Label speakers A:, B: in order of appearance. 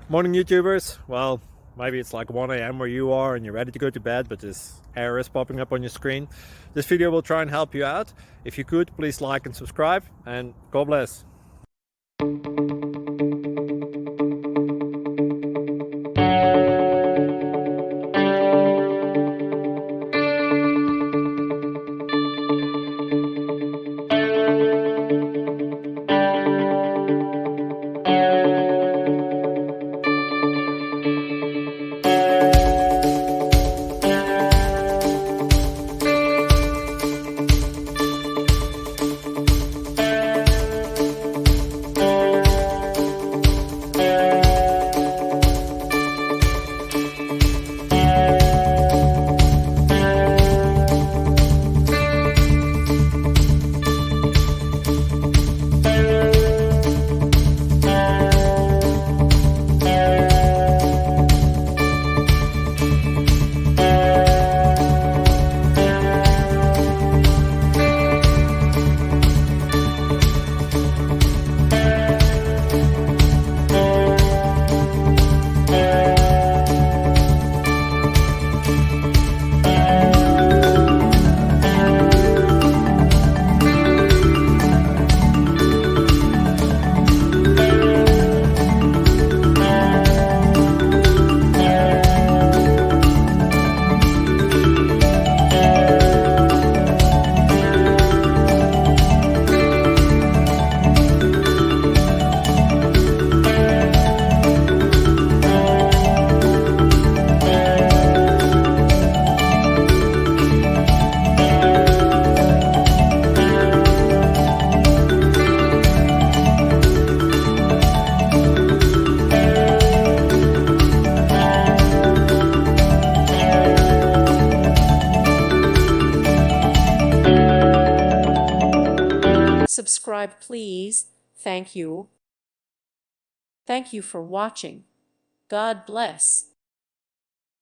A: Morning YouTubers. Well, maybe it's like 1 a.m. where you are and you're ready to go to bed, but this error is popping up on your screen. This video will try and help you out. If you could, please like and subscribe, and God bless.
B: Subscribe, please. Thank you. Thank you for watching. God bless.